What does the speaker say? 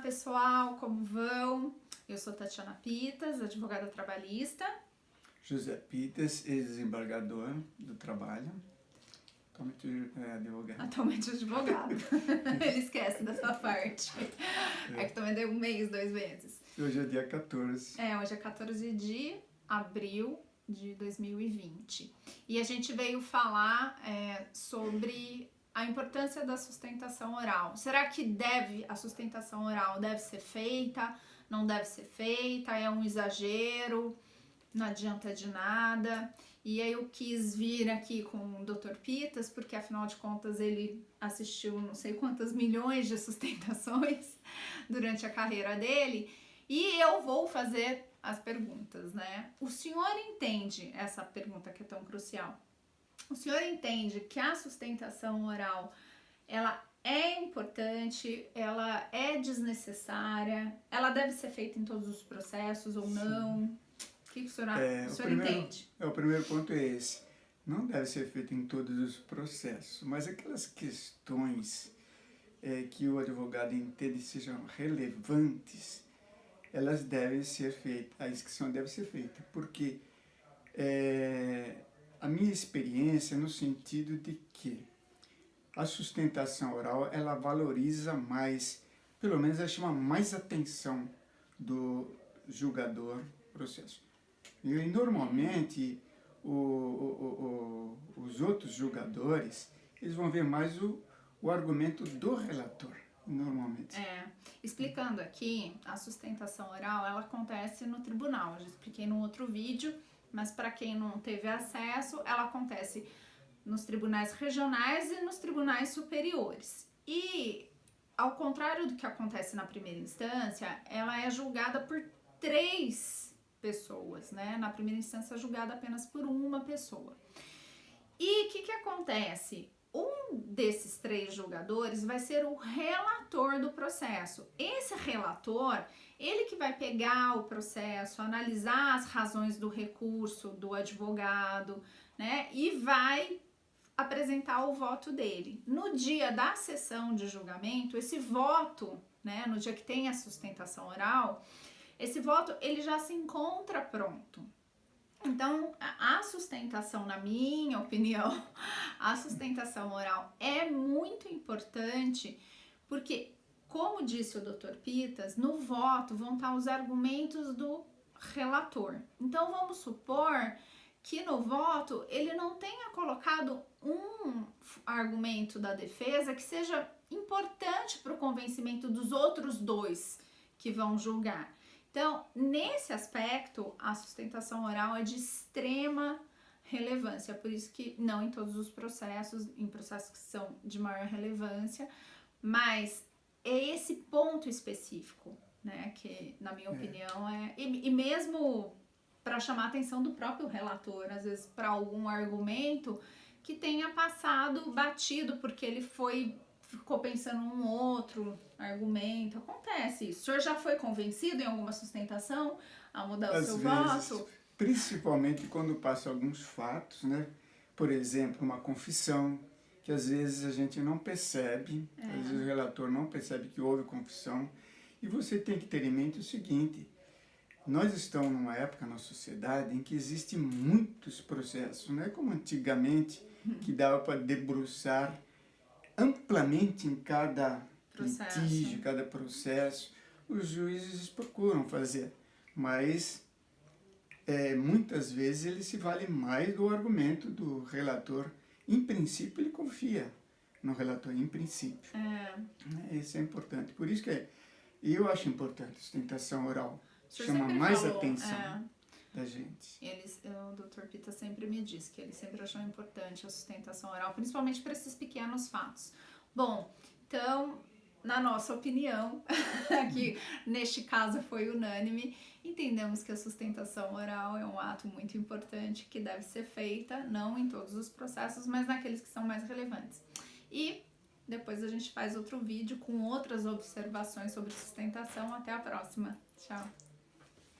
pessoal, como vão? Eu sou Tatiana Pitas, advogada trabalhista. José Pitas, ex-desembargador do trabalho, atualmente advogado. Atualmente advogado. Ele esquece dessa parte. É que também deu 1 mês, 2 meses. Hoje é dia 14. Hoje é 14 de abril de 2020. E a gente veio falar sobre a importância da sustentação oral. Será que a sustentação oral deve ser feita? Não deve ser feita? É um exagero? Não adianta de nada. E aí eu quis vir aqui com o Dr. Pitas, porque afinal de contas ele assistiu não sei quantas milhões de sustentações durante a carreira dele. E eu vou fazer as perguntas, né? O senhor entende essa pergunta que é tão crucial? O senhor entende que a sustentação oral, ela é importante, ela é desnecessária, ela deve ser feita em todos os processos ou não? O que o senhor entende? O primeiro ponto é esse. Não deve ser feito em todos os processos, mas aquelas questões que o advogado entende sejam relevantes, elas devem ser feitas, a inscrição deve ser feita, porque a minha experiência no sentido de que a sustentação oral, ela valoriza mais, pelo menos ela chama mais atenção do julgador processo. E normalmente os outros julgadores, eles vão ver mais o argumento do relator, normalmente. Explicando aqui, a sustentação oral, ela acontece no tribunal. Eu já expliquei no outro vídeo, mas para quem não teve acesso, ela acontece nos tribunais regionais e nos tribunais superiores. E, ao contrário do que acontece na primeira instância, ela é julgada por 3 pessoas, né? Na primeira instância é julgada apenas por uma pessoa. E o que acontece? Um desses 3 julgadores vai ser o relator do processo. Esse relator, ele que vai pegar o processo, analisar as razões do recurso do advogado, né? E vai apresentar o voto dele. No dia da sessão de julgamento, esse voto, né, no dia que tem a sustentação oral, esse voto ele já se encontra pronto. Então, a sustentação, na minha opinião, a sustentação oral é muito importante porque, como disse o Dr. Pitas, no voto vão estar os argumentos do relator. Então, vamos supor que no voto ele não tenha colocado um argumento da defesa que seja importante para o convencimento dos outros 2 que vão julgar. Então, nesse aspecto, a sustentação oral é de extrema relevância, por isso que não em todos os processos, em processos que são de maior relevância, mas é esse ponto específico, né, que na minha opinião e mesmo para chamar a atenção do próprio relator, às vezes para algum argumento que tenha passado batido, porque ele ficou pensando num outro argumento. Acontece isso. O senhor já foi convencido em alguma sustentação a mudar o seu voto? Principalmente quando passa alguns fatos, né? Por exemplo, uma confissão, que às vezes a gente não percebe, às vezes o relator não percebe que houve confissão, e você tem que ter em mente o seguinte: nós estamos numa época na sociedade em que existem muitos processos, não é como antigamente, que dava para debruçar amplamente em cada litígio, cada processo. Os juízes procuram fazer, mas muitas vezes ele se vale mais do argumento do relator. Em princípio, ele confia no relator, em princípio. Isso é importante. Por isso que eu acho importante a sustentação oral. Chama mais atenção da gente. O Dr. Pita sempre me disse que ele sempre achou importante a sustentação oral, principalmente para esses pequenos fatos. Bom, então, na nossa opinião, aqui neste caso foi unânime, entendemos que a sustentação oral é um ato muito importante que deve ser feita, não em todos os processos, mas naqueles que são mais relevantes. E depois a gente faz outro vídeo com outras observações sobre sustentação. Até a próxima. Tchau!